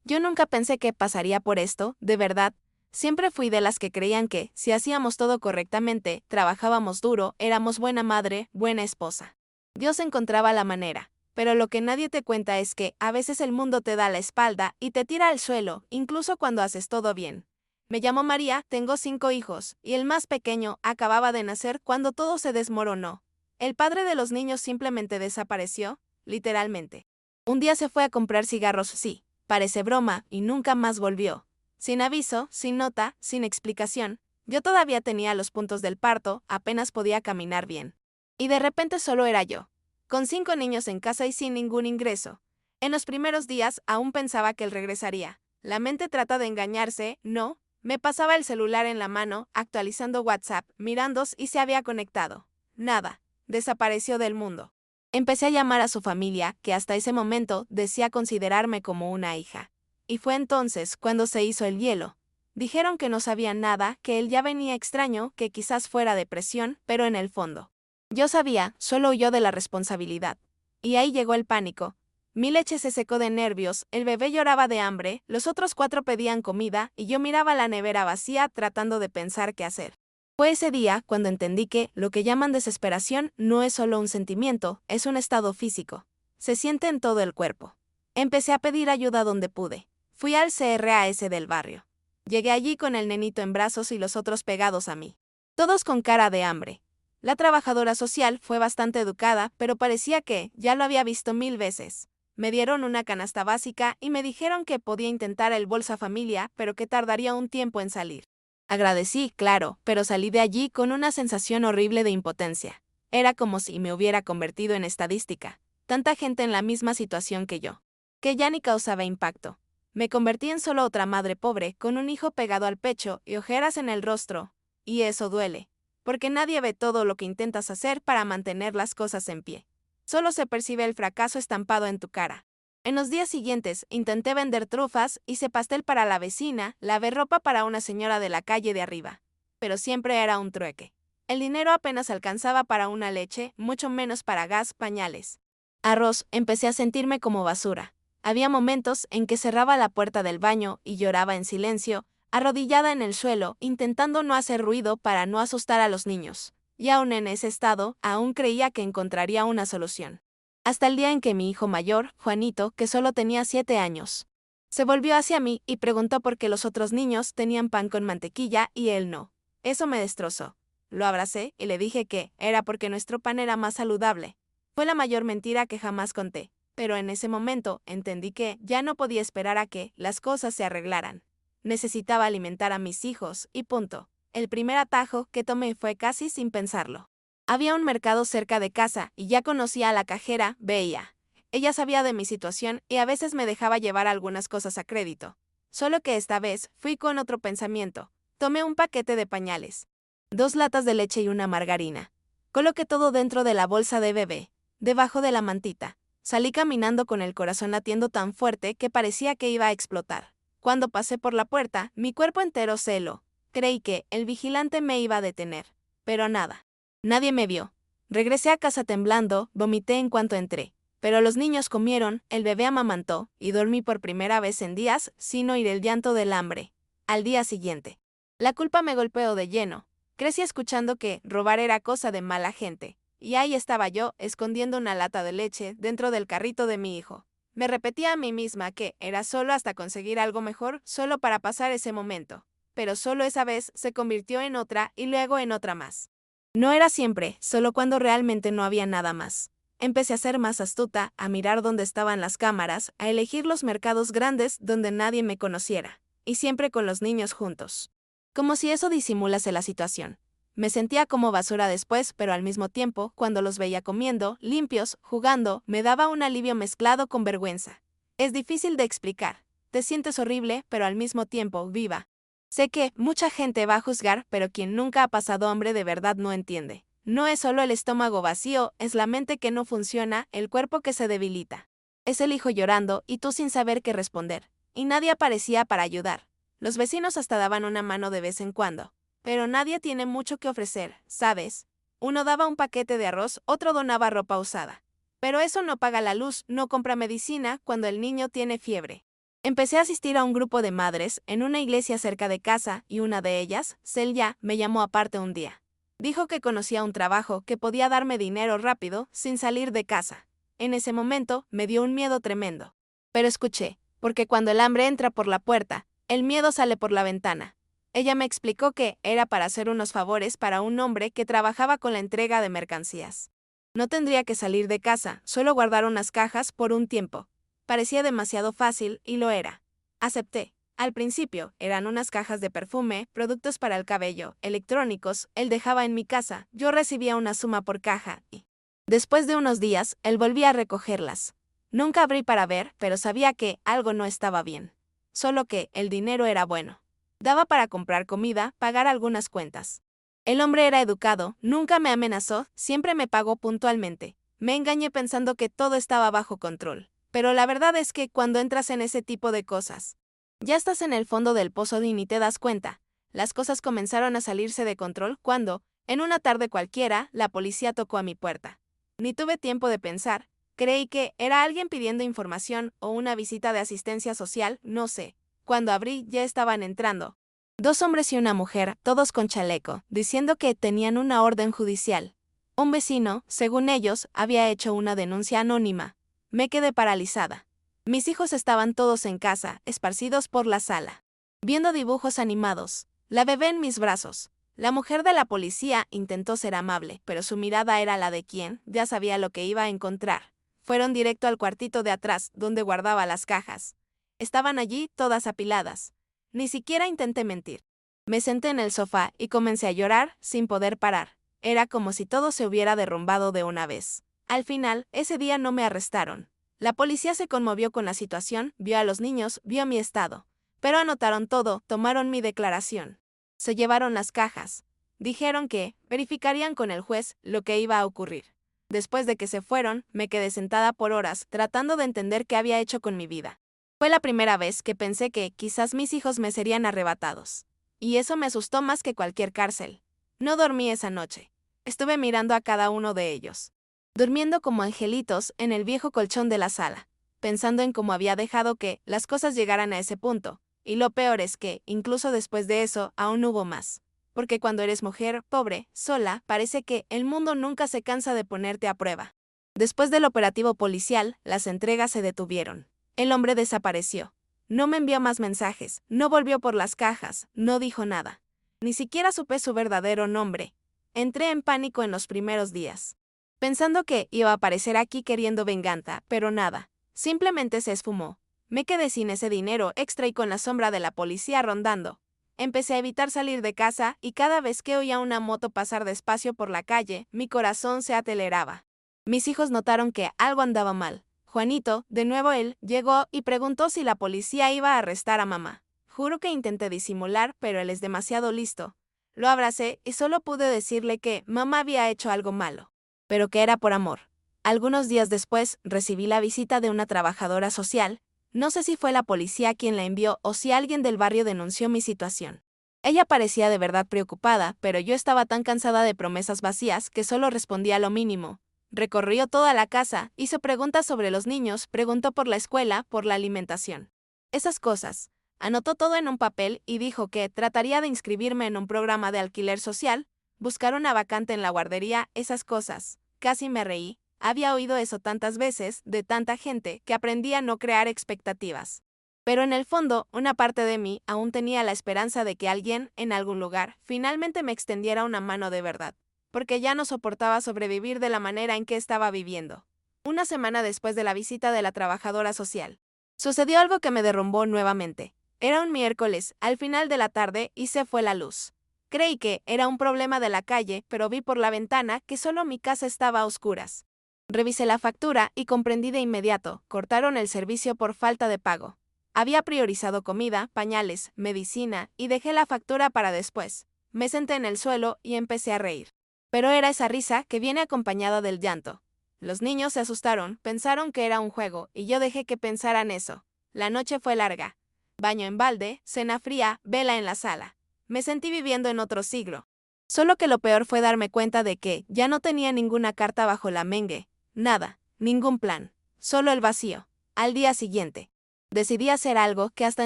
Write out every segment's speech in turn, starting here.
Yo nunca pensé que pasaría por esto, de verdad. Siempre fui de las que creían que, si hacíamos todo correctamente, trabajábamos duro, éramos buena madre, buena esposa. Dios encontraba la manera. Pero lo que nadie te cuenta es que, a veces el mundo te da la espalda y te tira al suelo, incluso cuando haces todo bien. Me llamo María, tengo 5 hijos, y el más pequeño acababa de nacer cuando todo se desmoronó. El padre de los niños simplemente desapareció, literalmente. Un día se fue a comprar cigarros, sí, parece broma, y nunca más volvió. Sin aviso, sin nota, sin explicación. Yo todavía tenía los puntos del parto, apenas podía caminar bien. Y de repente solo era yo, con 5 niños en casa y sin ningún ingreso. En los primeros días aún pensaba que él regresaría. La mente trata de engañarse, ¿no? Me pasaba el celular en la mano, actualizando WhatsApp, mirando si se había conectado. Nada. Desapareció del mundo. Empecé a llamar a su familia, que hasta ese momento decía considerarme como una hija. Y fue entonces cuando se hizo el hielo. Dijeron que no sabían nada, que él ya venía extraño, que quizás fuera depresión, pero en el fondo. Yo sabía, solo huyó de la responsabilidad. Y ahí llegó el pánico. Mi leche se secó de nervios, el bebé lloraba de hambre, los otros 4 pedían comida, y yo miraba la nevera vacía tratando de pensar qué hacer. Fue ese día cuando entendí que lo que llaman desesperación no es solo un sentimiento, es un estado físico. Se siente en todo el cuerpo. Empecé a pedir ayuda donde pude. Fui al CRAS del barrio. Llegué allí con el nenito en brazos y los otros pegados a mí. Todos con cara de hambre. La trabajadora social fue bastante educada, pero parecía que ya lo había visto 1000 veces. Me dieron una canasta básica y me dijeron que podía intentar el Bolsa Familia, pero que tardaría un tiempo en salir. Agradecí, claro, pero salí de allí con una sensación horrible de impotencia. Era como si me hubiera convertido en estadística. Tanta gente en la misma situación que yo. Que ya ni causaba impacto. Me convertí en solo otra madre pobre, con un hijo pegado al pecho y ojeras en el rostro. Y eso duele. Porque nadie ve todo lo que intentas hacer para mantener las cosas en pie. Solo se percibe el fracaso estampado en tu cara. En los días siguientes, intenté vender trufas, hice pastel para la vecina, lavé ropa para una señora de la calle de arriba. Pero siempre era un trueque. El dinero apenas alcanzaba para una leche, mucho menos para gas, pañales. Arroz, empecé a sentirme como basura. Había momentos en que cerraba la puerta del baño y lloraba en silencio, arrodillada en el suelo, intentando no hacer ruido para no asustar a los niños. Y aún en ese estado, aún creía que encontraría una solución. Hasta el día en que mi hijo mayor, Juanito, que solo tenía 7 años, se volvió hacia mí y preguntó por qué los otros niños tenían pan con mantequilla y él no. Eso me destrozó. Lo abracé y le dije que era porque nuestro pan era más saludable. Fue la mayor mentira que jamás conté, pero en ese momento entendí que ya no podía esperar a que las cosas se arreglaran. Necesitaba alimentar a mis hijos y punto. El primer atajo que tomé fue casi sin pensarlo. Había un mercado cerca de casa y ya conocía a la cajera, veía. Ella sabía de mi situación y a veces me dejaba llevar algunas cosas a crédito. Solo que esta vez fui con otro pensamiento. Tomé un paquete de pañales, 2 latas de leche y una margarina. Coloqué todo dentro de la bolsa de bebé, debajo de la mantita. Salí caminando con el corazón latiendo tan fuerte que parecía que iba a explotar. Cuando pasé por la puerta, mi cuerpo entero se heló. Creí que el vigilante me iba a detener, pero nada. Nadie me vio. Regresé a casa temblando, vomité en cuanto entré. Pero los niños comieron, el bebé amamantó, y dormí por primera vez en días sin oír el llanto del hambre. Al día siguiente, la culpa me golpeó de lleno. Crecí escuchando que robar era cosa de mala gente. Y ahí estaba yo, escondiendo una lata de leche dentro del carrito de mi hijo. Me repetía a mí misma que era solo hasta conseguir algo mejor, solo para pasar ese momento. Pero solo esa vez se convirtió en otra y luego en otra más. No era siempre, solo cuando realmente no había nada más. Empecé a ser más astuta, a mirar dónde estaban las cámaras, a elegir los mercados grandes donde nadie me conociera, y siempre con los niños juntos. Como si eso disimulase la situación. Me sentía como basura después, pero al mismo tiempo, cuando los veía comiendo, limpios, jugando, me daba un alivio mezclado con vergüenza. Es difícil de explicar. Te sientes horrible, pero al mismo tiempo viva. Sé que mucha gente va a juzgar, pero quien nunca ha pasado hambre de verdad no entiende. No es solo el estómago vacío, es la mente que no funciona, el cuerpo que se debilita. Es el hijo llorando y tú sin saber qué responder. Y nadie aparecía para ayudar. Los vecinos hasta daban una mano de vez en cuando. Pero nadie tiene mucho que ofrecer, ¿sabes? Uno daba un paquete de arroz, otro donaba ropa usada. Pero eso no paga la luz, no compra medicina cuando el niño tiene fiebre. Empecé a asistir a un grupo de madres en una iglesia cerca de casa y una de ellas, Celia, me llamó aparte un día. Dijo que conocía un trabajo que podía darme dinero rápido sin salir de casa. En ese momento me dio un miedo tremendo. Pero escuché, porque cuando el hambre entra por la puerta, el miedo sale por la ventana. Ella me explicó que era para hacer unos favores para un hombre que trabajaba con la entrega de mercancías. No tendría que salir de casa, solo guardar unas cajas por un tiempo. Parecía demasiado fácil y lo era. Acepté. Al principio, eran unas cajas de perfume, productos para el cabello, electrónicos, él dejaba en mi casa, yo recibía una suma por caja y, después de unos días, él volvía a recogerlas. Nunca abrí para ver, pero sabía que algo no estaba bien. Solo que el dinero era bueno. Daba para comprar comida, pagar algunas cuentas. El hombre era educado, nunca me amenazó, siempre me pagó puntualmente. Me engañé pensando que todo estaba bajo control. Pero la verdad es que cuando entras en ese tipo de cosas, ya estás en el fondo del pozo y ni te das cuenta. Las cosas comenzaron a salirse de control cuando, en una tarde cualquiera, la policía tocó a mi puerta. Ni tuve tiempo de pensar, creí que era alguien pidiendo información o una visita de asistencia social, no sé. Cuando abrí ya estaban entrando 2 hombres y una mujer, todos con chaleco, diciendo que tenían una orden judicial. Un vecino, según ellos, había hecho una denuncia anónima. Me quedé paralizada. Mis hijos estaban todos en casa, esparcidos por la sala, viendo dibujos animados. La bebé en mis brazos. La mujer de la policía intentó ser amable, pero su mirada era la de quien ya sabía lo que iba a encontrar. Fueron directo al cuartito de atrás, donde guardaba las cajas. Estaban allí todas apiladas. Ni siquiera intenté mentir. Me senté en el sofá y comencé a llorar sin poder parar. Era como si todo se hubiera derrumbado de una vez. Al final, ese día no me arrestaron. La policía se conmovió con la situación, vio a los niños, vio mi estado. Pero anotaron todo, tomaron mi declaración. Se llevaron las cajas. Dijeron que verificarían con el juez lo que iba a ocurrir. Después de que se fueron, me quedé sentada por horas, tratando de entender qué había hecho con mi vida. Fue la primera vez que pensé que quizás mis hijos me serían arrebatados. Y eso me asustó más que cualquier cárcel. No dormí esa noche. Estuve mirando a cada uno de ellos, durmiendo como angelitos en el viejo colchón de la sala, pensando en cómo había dejado que las cosas llegaran a ese punto. Y lo peor es que, incluso después de eso, aún hubo más. Porque cuando eres mujer, pobre, sola, parece que el mundo nunca se cansa de ponerte a prueba. Después del operativo policial, las entregas se detuvieron. El hombre desapareció. No me envió más mensajes, no volvió por las cajas, no dijo nada. Ni siquiera supe su verdadero nombre. Entré en pánico en los primeros días, pensando que iba a aparecer aquí queriendo venganza, pero nada. Simplemente se esfumó. Me quedé sin ese dinero extra y con la sombra de la policía rondando. Empecé a evitar salir de casa y cada vez que oía una moto pasar despacio por la calle, mi corazón se aceleraba. Mis hijos notaron que algo andaba mal. Juanito, de nuevo él, llegó y preguntó si la policía iba a arrestar a mamá. Juro que intenté disimular, pero él es demasiado listo. Lo abracé y solo pude decirle que mamá había hecho algo malo, pero que era por amor. Algunos días después, recibí la visita de una trabajadora social. No sé si fue la policía quien la envió o si alguien del barrio denunció mi situación. Ella parecía de verdad preocupada, pero yo estaba tan cansada de promesas vacías que solo respondía lo mínimo. Recorrió toda la casa, hizo preguntas sobre los niños, preguntó por la escuela, por la alimentación. Esas cosas. Anotó todo en un papel y dijo que trataría de inscribirme en un programa de alquiler social, buscar una vacante en la guardería, esas cosas. Casi me reí. Había oído eso tantas veces, de tanta gente, que aprendí a no crear expectativas. Pero en el fondo, una parte de mí aún tenía la esperanza de que alguien, en algún lugar, finalmente me extendiera una mano de verdad, porque ya no soportaba sobrevivir de la manera en que estaba viviendo. Una semana después de la visita de la trabajadora social, sucedió algo que me derrumbó nuevamente. Era un miércoles, al final de la tarde, y se fue la luz. Creí que era un problema de la calle, pero vi por la ventana que solo mi casa estaba a oscuras. Revisé la factura y comprendí de inmediato, cortaron el servicio por falta de pago. Había priorizado comida, pañales, medicina, y dejé la factura para después. Me senté en el suelo y empecé a reír. Pero era esa risa que viene acompañada del llanto. Los niños se asustaron, pensaron que era un juego, y yo dejé que pensaran eso. La noche fue larga. Baño en balde, cena fría, vela en la sala. Me sentí viviendo en otro siglo. Solo que lo peor fue darme cuenta de que ya no tenía ninguna carta bajo la mengue. Nada, ningún plan. Solo el vacío. Al día siguiente, Decidí hacer algo que hasta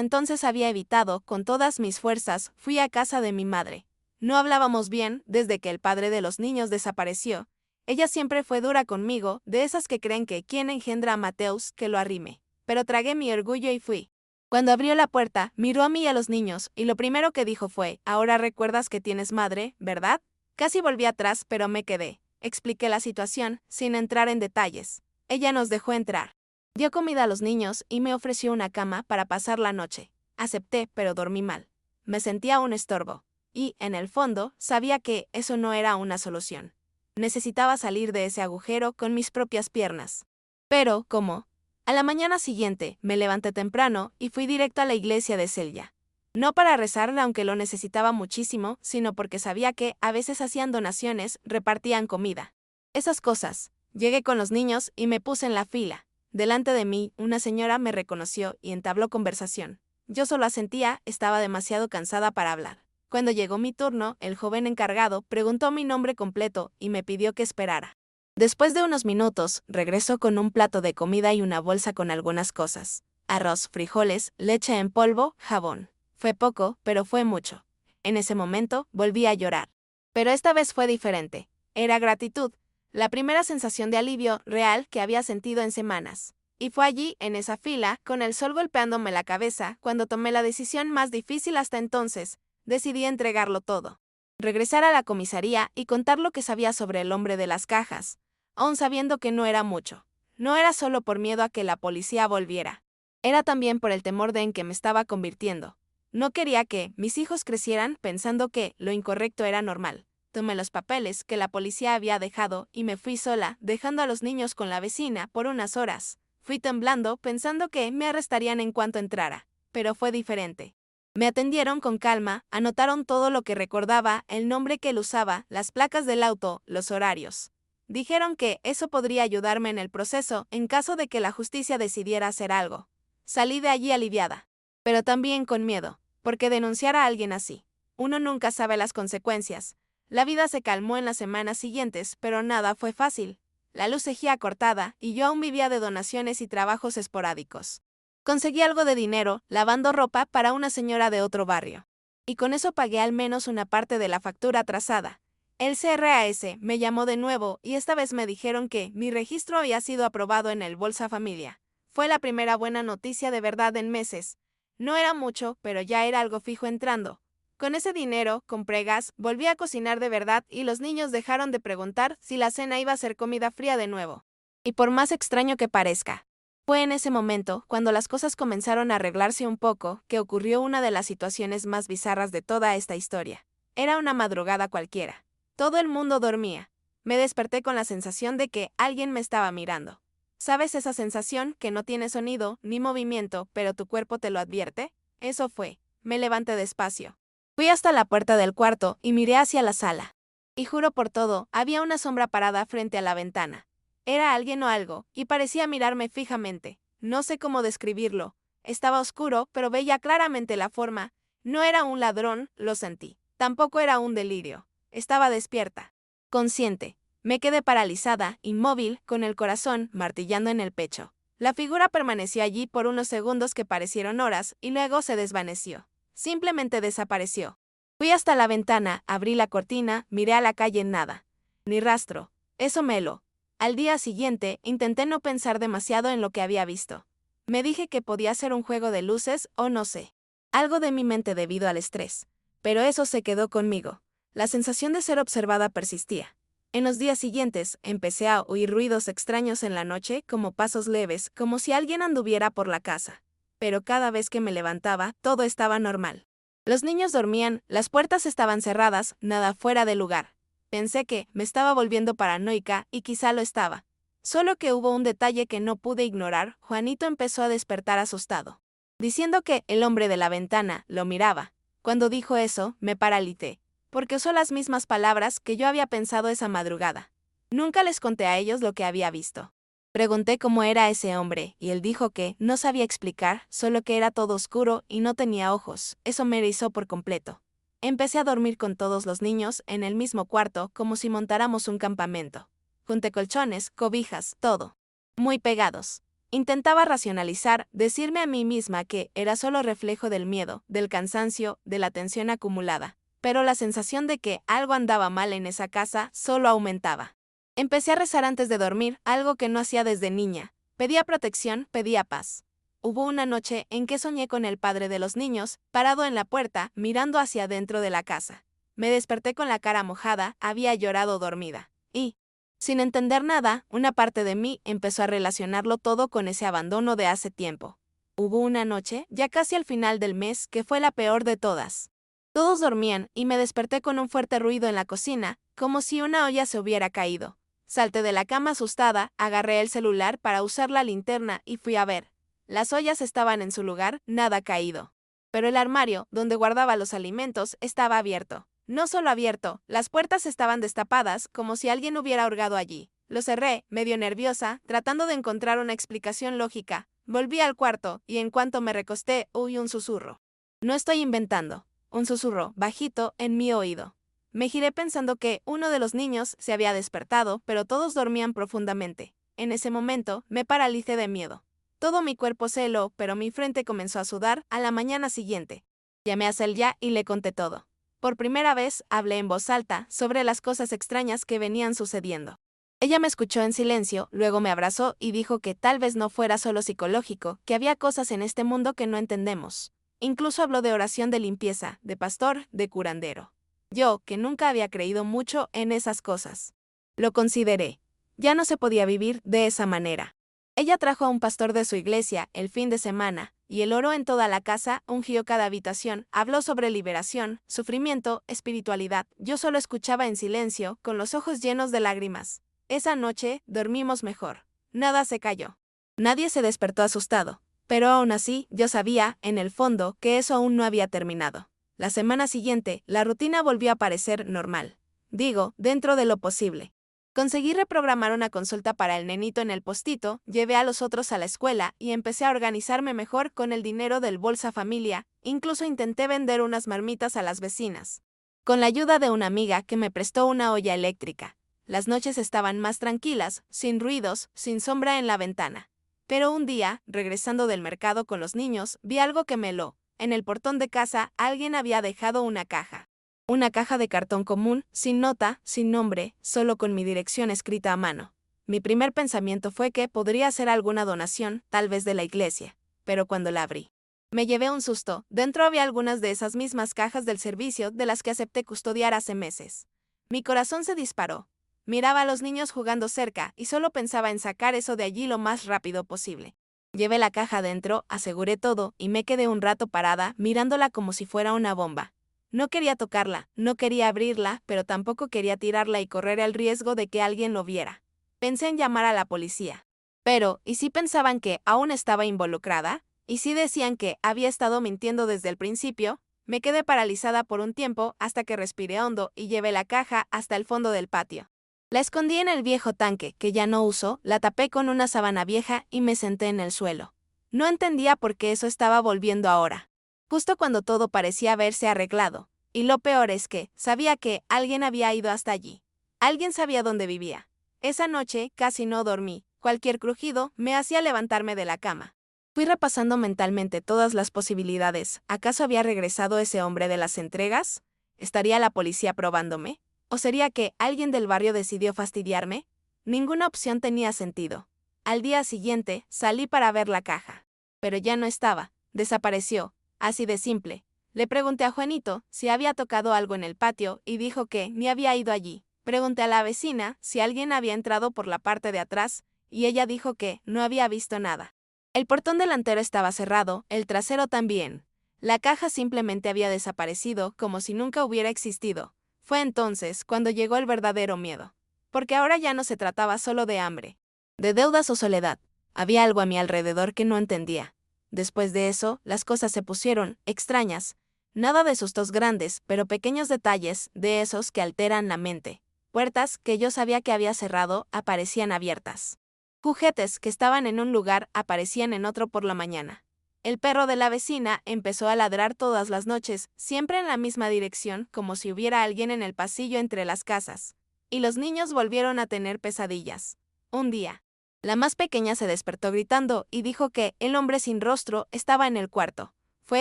entonces había evitado con todas mis fuerzas. Fui a casa de mi madre. No hablábamos bien desde que el padre de los niños desapareció. Ella siempre fue dura conmigo, de esas que creen que quien engendra a Mateus que lo arrime. Pero tragué mi orgullo y fui. Cuando abrió la puerta, miró a mí y a los niños, y lo primero que dijo fue: «Ahora recuerdas que tienes madre, ¿verdad?». Casi volví atrás, pero me quedé. Expliqué la situación, sin entrar en detalles. Ella nos dejó entrar. Dio comida a los niños y me ofreció una cama para pasar la noche. Acepté, pero dormí mal. Me sentía un estorbo. Y, en el fondo, sabía que eso no era una solución. Necesitaba salir de ese agujero con mis propias piernas. Pero, ¿cómo? A la mañana siguiente, me levanté temprano y fui directo a la iglesia de Celia. No para rezarle, aunque lo necesitaba muchísimo, sino porque sabía que, a veces hacían donaciones, repartían comida. Esas cosas. Llegué con los niños y me puse en la fila. Delante de mí, una señora me reconoció y entabló conversación. Yo solo asentía, estaba demasiado cansada para hablar. Cuando llegó mi turno, el joven encargado preguntó mi nombre completo y me pidió que esperara. Después de unos minutos, regresó con un plato de comida y una bolsa con algunas cosas: arroz, frijoles, leche en polvo, jabón. Fue poco, pero fue mucho. En ese momento, volví a llorar. Pero esta vez fue diferente. Era gratitud, la primera sensación de alivio real que había sentido en semanas. Y fue allí, en esa fila, con el sol golpeándome la cabeza, cuando tomé la decisión más difícil hasta entonces. Decidí entregarlo todo. Regresar a la comisaría y contar lo que sabía sobre el hombre de las cajas, aun sabiendo que no era mucho. No era solo por miedo a que la policía volviera. Era también por el temor de en que me estaba convirtiendo. No quería que mis hijos crecieran pensando que lo incorrecto era normal. Tomé los papeles que la policía había dejado y me fui sola, dejando a los niños con la vecina por unas horas. Fui temblando, pensando que me arrestarían en cuanto entrara. Pero fue diferente. Me atendieron con calma, anotaron todo lo que recordaba, el nombre que él usaba, las placas del auto, los horarios. Dijeron que eso podría ayudarme en el proceso en caso de que la justicia decidiera hacer algo. Salí de allí aliviada, pero también con miedo, porque denunciar a alguien así, uno nunca sabe las consecuencias. La vida se calmó en las semanas siguientes, pero nada fue fácil. La luz seguía cortada y yo aún vivía de donaciones y trabajos esporádicos. Conseguí algo de dinero lavando ropa para una señora de otro barrio. Y con eso pagué al menos una parte de la factura atrasada. El CRAS me llamó de nuevo y esta vez me dijeron que mi registro había sido aprobado en el Bolsa Familia. Fue la primera buena noticia de verdad en meses. No era mucho, pero ya era algo fijo entrando. Con ese dinero, compré gas, volví a cocinar de verdad y los niños dejaron de preguntar si la cena iba a ser comida fría de nuevo. Y por más extraño que parezca, fue en ese momento, cuando las cosas comenzaron a arreglarse un poco, que ocurrió una de las situaciones más bizarras de toda esta historia. Era una madrugada cualquiera. Todo el mundo dormía. Me desperté con la sensación de que alguien me estaba mirando. ¿Sabes esa sensación que no tiene sonido ni movimiento, pero tu cuerpo te lo advierte? Eso fue. Me levanté despacio. Fui hasta la puerta del cuarto y miré hacia la sala. Y juro por todo, había una sombra parada frente a la ventana. Era alguien o algo, y parecía mirarme fijamente. No sé cómo describirlo. Estaba oscuro, pero veía claramente la forma. No era un ladrón, lo sentí. Tampoco era un delirio. Estaba despierta. Consciente. Me quedé paralizada, inmóvil, con el corazón martillando en el pecho. La figura permaneció allí por unos segundos que parecieron horas, y luego se desvaneció. Simplemente desapareció. Fui hasta la ventana, abrí la cortina, miré a la calle, nada. Ni rastro. Eso melo. Al día siguiente, intenté no pensar demasiado en lo que había visto. Me dije que podía ser un juego de luces o no sé. Algo de mi mente debido al estrés. Pero eso se quedó conmigo. La sensación de ser observada persistía. En los días siguientes, empecé a oír ruidos extraños en la noche, como pasos leves, como si alguien anduviera por la casa. Pero cada vez que me levantaba, todo estaba normal. Los niños dormían, las puertas estaban cerradas, nada fuera de lugar. Pensé que me estaba volviendo paranoica y quizá lo estaba. Solo que hubo un detalle que no pude ignorar. Juanito empezó a despertar asustado, diciendo que el hombre de la ventana lo miraba. Cuando dijo eso, me paralité, porque usó las mismas palabras que yo había pensado esa madrugada. Nunca les conté a ellos lo que había visto. Pregunté cómo era ese hombre, y él dijo que no sabía explicar, solo que era todo oscuro y no tenía ojos. Eso me erizó por completo. Empecé a dormir con todos los niños en el mismo cuarto, como si montáramos un campamento. Junté colchones, cobijas, todo. Muy pegados. Intentaba racionalizar, decirme a mí misma que era solo reflejo del miedo, del cansancio, de la tensión acumulada, pero la sensación de que algo andaba mal en esa casa solo aumentaba. Empecé a rezar antes de dormir, algo que no hacía desde niña. Pedía protección, pedía paz. Hubo una noche en que soñé con el padre de los niños, parado en la puerta, mirando hacia adentro de la casa. Me desperté con la cara mojada, había llorado dormida. Y, sin entender nada, una parte de mí empezó a relacionarlo todo con ese abandono de hace tiempo. Hubo una noche, ya casi al final del mes, que fue la peor de todas. Todos dormían y me desperté con un fuerte ruido en la cocina, como si una olla se hubiera caído. Salté de la cama asustada, agarré el celular para usar la linterna y fui a ver. Las ollas estaban en su lugar, nada caído. Pero el armario, donde guardaba los alimentos, estaba abierto. No solo abierto, las puertas estaban destapadas, como si alguien hubiera hurgado allí. Lo cerré, medio nerviosa, tratando de encontrar una explicación lógica. Volví al cuarto, y en cuanto me recosté, oí un susurro. No estoy inventando. Un susurro, bajito, en mi oído. Me giré pensando que uno de los niños se había despertado, pero todos dormían profundamente. En ese momento, me paralicé de miedo. Todo mi cuerpo se heló, pero mi frente comenzó a sudar a la mañana siguiente. Llamé a Celia y le conté todo. Por primera vez, hablé en voz alta sobre las cosas extrañas que venían sucediendo. Ella me escuchó en silencio, luego me abrazó y dijo que tal vez no fuera solo psicológico, que había cosas en este mundo que no entendemos. Incluso habló de oración de limpieza, de pastor, de curandero. Yo, que nunca había creído mucho en esas cosas. Lo consideré. Ya no se podía vivir de esa manera. Ella trajo a un pastor de su iglesia el fin de semana, y él oró en toda la casa, ungió cada habitación, habló sobre liberación, sufrimiento, espiritualidad. Yo solo escuchaba en silencio, con los ojos llenos de lágrimas. Esa noche, dormimos mejor. Nada se cayó. Nadie se despertó asustado. Pero aún así, yo sabía, en el fondo, que eso aún no había terminado. La semana siguiente, la rutina volvió a parecer normal. Digo, dentro de lo posible. Conseguí reprogramar una consulta para el nenito en el postito, llevé a los otros a la escuela y empecé a organizarme mejor con el dinero del Bolsa Familia, incluso intenté vender unas marmitas a las vecinas. Con la ayuda de una amiga que me prestó una olla eléctrica. Las noches estaban más tranquilas, sin ruidos, sin sombra en la ventana. Pero un día, regresando del mercado con los niños, vi algo que me heló. En el portón de casa, alguien había dejado una caja. Una caja de cartón común, sin nota, sin nombre, solo con mi dirección escrita a mano. Mi primer pensamiento fue que podría ser alguna donación, tal vez de la iglesia. Pero cuando la abrí, me llevé un susto. Dentro había algunas de esas mismas cajas del servicio de las que acepté custodiar hace meses. Mi corazón se disparó. Miraba a los niños jugando cerca y solo pensaba en sacar eso de allí lo más rápido posible. Llevé la caja dentro, aseguré todo y me quedé un rato parada mirándola como si fuera una bomba. No quería tocarla, no quería abrirla, pero tampoco quería tirarla y correr el riesgo de que alguien lo viera. Pensé en llamar a la policía. Pero, ¿y si pensaban que aún estaba involucrada? ¿Y si decían que había estado mintiendo desde el principio? Me quedé paralizada por un tiempo hasta que respiré hondo y llevé la caja hasta el fondo del patio. La escondí en el viejo tanque, que ya no uso, la tapé con una sábana vieja y me senté en el suelo. No entendía por qué eso estaba volviendo ahora. Justo cuando todo parecía haberse arreglado. Y lo peor es que sabía que alguien había ido hasta allí. Alguien sabía dónde vivía. Esa noche casi no dormí. Cualquier crujido me hacía levantarme de la cama. Fui repasando mentalmente todas las posibilidades. ¿Acaso había regresado ese hombre de las entregas? ¿Estaría la policía probándome? ¿O sería que alguien del barrio decidió fastidiarme? Ninguna opción tenía sentido. Al día siguiente salí para ver la caja. Pero ya no estaba. Desapareció. Así de simple. Le pregunté a Juanito si había tocado algo en el patio y dijo que ni había ido allí. Pregunté a la vecina si alguien había entrado por la parte de atrás y ella dijo que no había visto nada. El portón delantero estaba cerrado, el trasero también. La caja simplemente había desaparecido como si nunca hubiera existido. Fue entonces cuando llegó el verdadero miedo. Porque ahora ya no se trataba solo de hambre, de deudas o soledad. Había algo a mi alrededor que no entendía. Después de eso, las cosas se pusieron extrañas. Nada de sustos grandes, pero pequeños detalles, de esos que alteran la mente. Puertas que yo sabía que había cerrado, aparecían abiertas. Juguetes que estaban en un lugar, aparecían en otro por la mañana. El perro de la vecina empezó a ladrar todas las noches, siempre en la misma dirección, como si hubiera alguien en el pasillo entre las casas. Y los niños volvieron a tener pesadillas. Un día, La más pequeña se despertó gritando y dijo que el hombre sin rostro estaba en el cuarto. Fue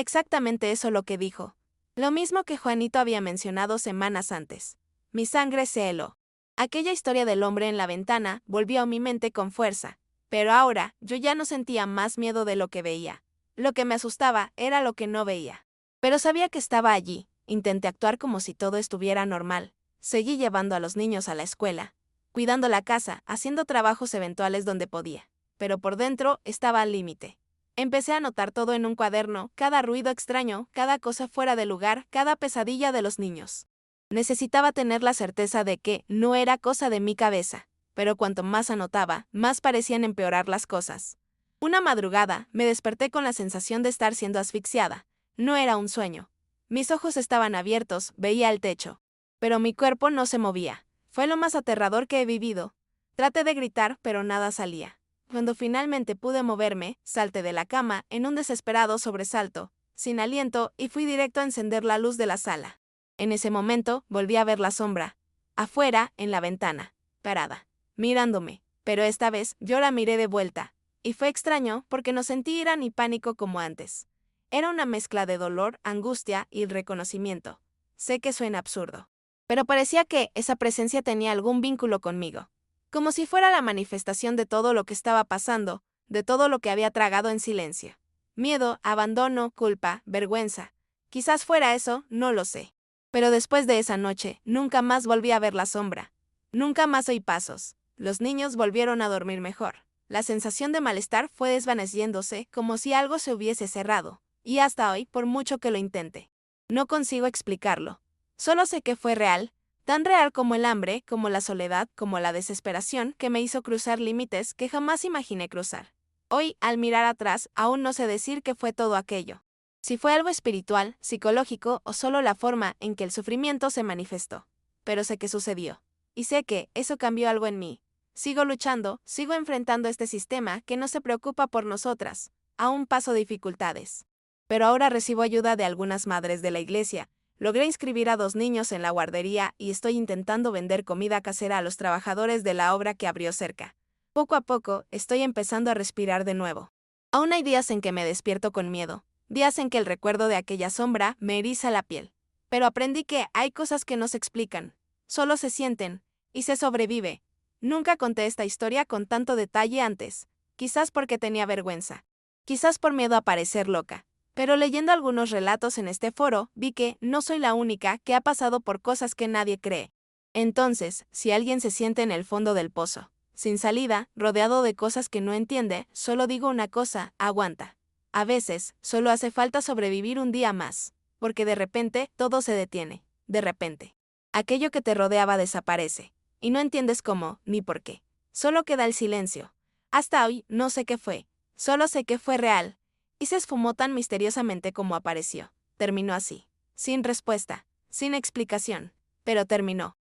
exactamente eso lo que dijo. Lo mismo que Juanito había mencionado semanas antes. Mi sangre se heló. Aquella historia del hombre en la ventana volvió a mi mente con fuerza, pero ahora yo ya no sentía más miedo de lo que veía. Lo que me asustaba era lo que no veía. Pero sabía que estaba allí. Intenté actuar como si todo estuviera normal. Seguí llevando a los niños a la escuela, cuidando la casa, haciendo trabajos eventuales donde podía. Pero por dentro estaba al límite. Empecé a notar todo en un cuaderno, cada ruido extraño, cada cosa fuera de lugar, cada pesadilla de los niños. Necesitaba tener la certeza de que no era cosa de mi cabeza, pero cuanto más anotaba, más parecían empeorar las cosas. Una madrugada, me desperté con la sensación de estar siendo asfixiada. No era un sueño. Mis ojos estaban abiertos, veía el techo. Pero mi cuerpo no se movía. Fue lo más aterrador que he vivido. Traté de gritar, pero nada salía. Cuando finalmente pude moverme, salté de la cama en un desesperado sobresalto, sin aliento, y fui directo a encender la luz de la sala. En ese momento, volví a ver la sombra. Afuera, en la ventana. Parada. Mirándome. Pero esta vez, yo la miré de vuelta. Y fue extraño, porque no sentí ira ni pánico como antes. Era una mezcla de dolor, angustia y reconocimiento. Sé que suena absurdo. Pero parecía que esa presencia tenía algún vínculo conmigo. Como si fuera la manifestación de todo lo que estaba pasando, de todo lo que había tragado en silencio. Miedo, abandono, culpa, vergüenza. Quizás fuera eso, no lo sé. Pero después de esa noche, nunca más volví a ver la sombra. Nunca más oí pasos. Los niños volvieron a dormir mejor. La sensación de malestar fue desvaneciéndose como si algo se hubiese cerrado. Y hasta hoy, por mucho que lo intente, no consigo explicarlo. Solo sé que fue real, tan real como el hambre, como la soledad, como la desesperación que me hizo cruzar límites que jamás imaginé cruzar. Hoy, al mirar atrás, aún no sé decir qué fue todo aquello. Si fue algo espiritual, psicológico o solo la forma en que el sufrimiento se manifestó. Pero sé que sucedió. Y sé que eso cambió algo en mí. Sigo luchando, sigo enfrentando este sistema que no se preocupa por nosotras. Aún paso dificultades. Pero ahora recibo ayuda de algunas madres de la iglesia. Logré inscribir a 2 niños en la guardería y estoy intentando vender comida casera a los trabajadores de la obra que abrió cerca. Poco a poco, estoy empezando a respirar de nuevo. Aún hay días en que me despierto con miedo, días en que el recuerdo de aquella sombra me eriza la piel. Pero aprendí que hay cosas que no se explican, solo se sienten, y se sobrevive. Nunca conté esta historia con tanto detalle antes, quizás porque tenía vergüenza, quizás por miedo a parecer loca. Pero leyendo algunos relatos en este foro, vi que no soy la única que ha pasado por cosas que nadie cree. Entonces, si alguien se siente en el fondo del pozo, sin salida, rodeado de cosas que no entiende, solo digo una cosa, aguanta. A veces, solo hace falta sobrevivir un día más, porque de repente, todo se detiene, de repente. Aquello que te rodeaba desaparece, y no entiendes cómo, ni por qué. Solo queda el silencio. Hasta hoy, no sé qué fue, solo sé que fue real. Y se esfumó tan misteriosamente como apareció. Terminó así. Sin respuesta, sin explicación. Pero terminó.